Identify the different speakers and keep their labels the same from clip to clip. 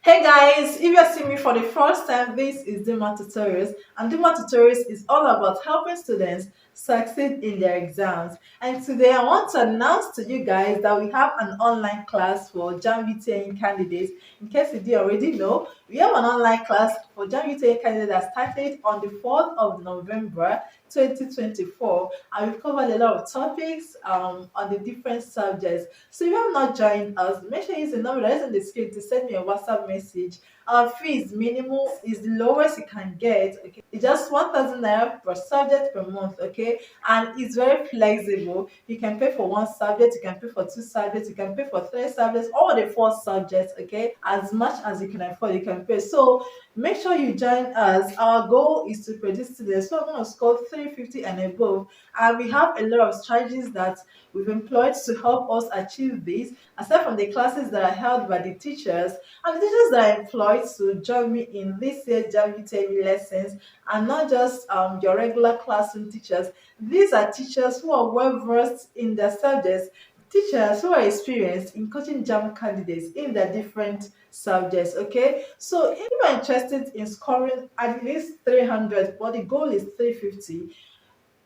Speaker 1: Hey guys, if you're seeing me for the first time, this is Dimma Tutorials, and Dimma Tutorials is all about helping students succeed in their exams. And today I want to announce to you guys that we have an online class for JAMB candidates. In case you didn't already know, we have an online class for JAMB candidates that started on the 4th of November 2024, and we've covered a lot of topics on the different subjects. So if you have not joined us, make sure you use the number that is on the screen to send me a WhatsApp message. Our fee is minimal, is the lowest you can get. Okay, it's just 1,000 naira per subject per month. Okay, and it's very flexible. You can pay for one subject, you can pay for two subjects, you can pay for three subjects, all the four subjects. Okay, as much as you can afford, you can pay. So make sure you join us. Our goal is to produce students who are going to score 350 and above, and we have a lot of strategies that we've employed to help us achieve this, aside from the classes that are held by the teachers. And the teachers that are employed to join me in this year's JAMB lessons are not just your regular classroom teachers. These are teachers who are well versed in their subjects, teachers who are experienced in coaching JAMB candidates in their different subjects. Okay, so if you're interested in scoring at least 300, but the goal is 350,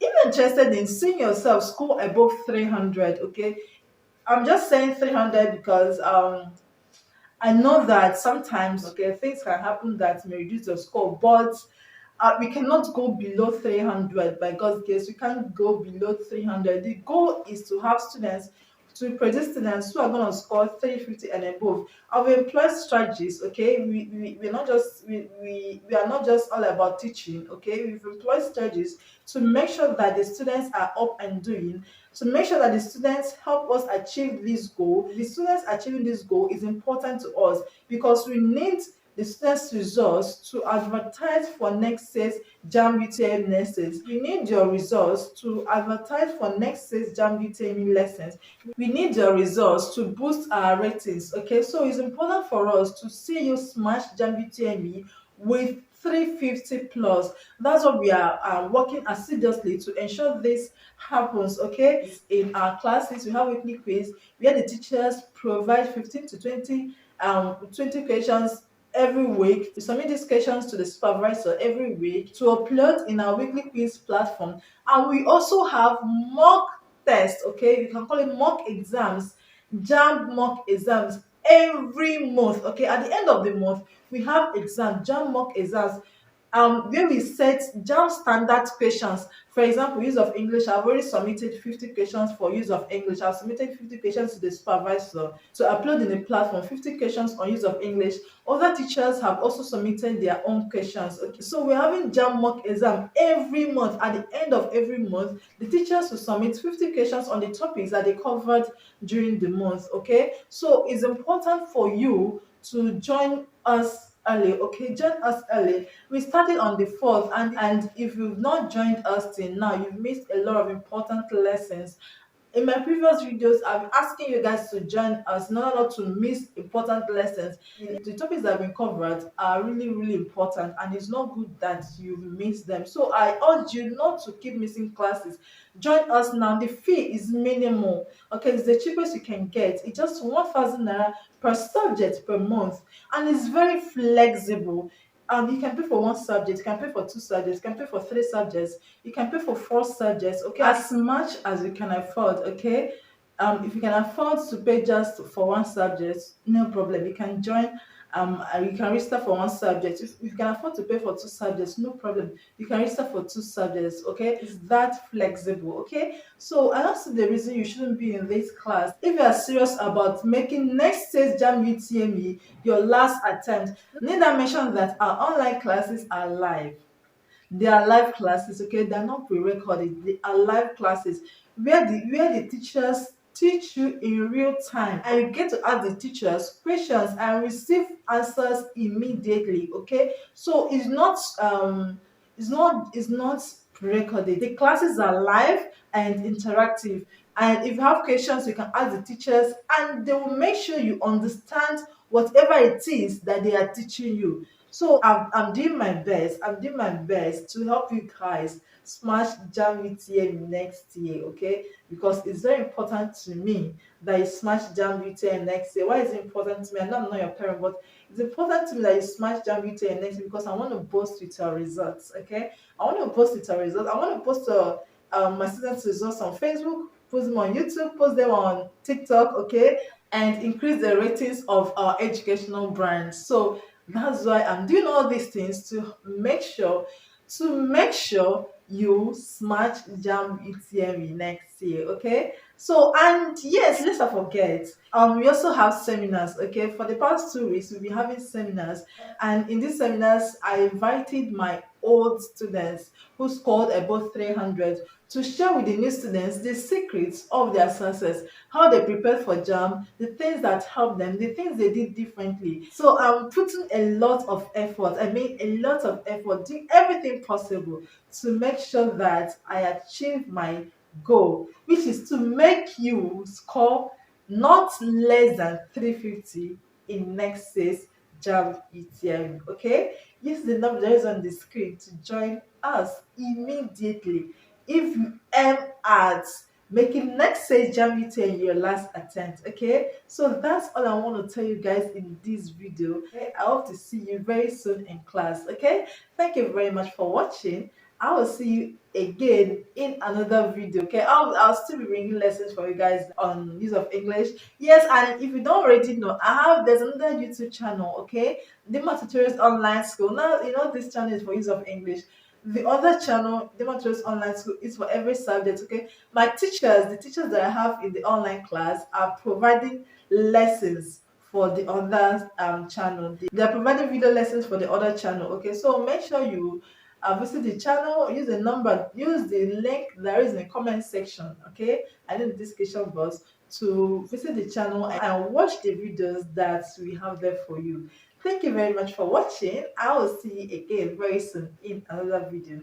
Speaker 1: if you're interested in seeing yourself score above 300, okay, I'm just saying 300 because I know that sometimes, okay, things can happen that may reduce your score, but we cannot go below 300 by God's grace. We can't go below 300. The goal is to have students, to produce students who are going to score 350 and above. Our employed strategies, okay, we're not just we are not just all about teaching. Okay, we've employed strategies to make sure that the students are up and doing, to make sure that the students help us achieve this goal. The students achieving this goal is important to us because we need the students' results to advertise for next year's JAMB UTM lessons. We need your results to advertise for next year's JAMB UTM lessons. We need your results to boost our ratings. Okay, so it's important for us to see you smash JAMB UTM with 350 plus. That's what we are working assiduously to ensure this happens. Okay, in our classes we have weekly quiz where the teachers provide 15 to 20 questions every week. We submit these questions to the supervisor every week to upload in our weekly quiz platform. And we also have mock tests, okay? You can call it mock exams, JAMB mock exams every month, okay? At the end of the month, we have exams, JAMB mock exams, where we set JAMB standard questions. For example, use of English, I've already submitted 50 questions for use of English. I've submitted 50 questions to the supervisor to upload in the platform, 50 questions on use of English. Other teachers have also submitted their own questions. Okay, so we're having JAMB mock exam every month. At the end of every month, the teachers will submit 50 questions on the topics that they covered during the month. Okay, so it's important for you to join us early. Okay, join us early. We started on the 4th, and if you've not joined us till now, you've missed a lot of important lessons. In my previous videos, I'm asking you guys to join us in order not to miss important lessons. The topics that have been covered are really, really important, and it's not good that you miss them. So I urge you not to keep missing classes. Join us now. The fee is minimal. Okay, it's the cheapest you can get. It's just 1,000 naira per subject per month, and it's very flexible. You can pay for one subject, you can pay for two subjects, you can pay for three subjects, you can pay for four subjects. Okay, as much as you can afford. Okay, if you can afford to pay just for one subject, no problem, you can join. And you can register for one subject. If you can afford to pay for two subjects, no problem, you can register for two subjects. Okay, it's that flexible. Okay, so I don't see the reason you shouldn't be in this class if you are serious about making next year's JAMB UTME your last attempt. Need I mention that our online classes are live. They are live classes, okay? They're not pre-recorded. They are live classes where the teachers teach you in real time, and you get to ask the teachers questions and receive answers immediately. Okay, so it's not pre-recorded. The classes are live and interactive, and if you have questions you can ask the teachers and they will make sure you understand whatever it is that they are teaching you. So I'm doing my best. I'm doing my best to help you guys smash JAMB UTM next year, okay? Because it's very important to me that you smash JAMB UTM next year. Why is it important to me? I know I'm not your parent, but it's important to me that you smash JAMB UTM next year because I want to boast with your results, okay? I want to boast with your results. I want to post my students' results on Facebook, post them on YouTube, post them on TikTok, okay? And increase the ratings of our educational brands. So that's why I'm doing all these things to make sure you smash JAMB ETME next year, okay? So, and yes, let's not forget, we also have seminars, okay? For the past 2 weeks, we'll be having seminars, and in these seminars, I invited my old students who scored above 300 to share with the new students the secrets of their success, how they prepared for JAMB, the things that helped them, the things they did differently. So I'm putting a lot of effort. I mean, a lot of effort, doing everything possible to make sure that I achieve my goal, which is to make you score not less than 350 in next year's JAMB ETM. Okay, use the number that is on the screen to join us immediately if you aim at making next say JAMB UTM your last attempt. Okay, so that's all I want to tell you guys in this video. Okay? I hope to see you very soon in class. Okay, thank you very much for watching. I will see you again in another video. Okay, I'll still be bringing lessons for you guys on use of English. Yes, and if you don't already know, there's another YouTube channel. Okay, Dimma Tutorials Online School. Now you know this channel is for use of English. The other channel, Dimma Tutorials Online School, is for every subject. Okay, my teachers, the teachers that I have in the online class, are providing lessons for the other channel. They are providing video lessons for the other channel. Okay, so make sure you visit the channel, use the link there is in the comment section, okay, and in the description box to visit the channel and watch the videos that we have there for you. Thank you very much for watching. I will see you again very soon in another video.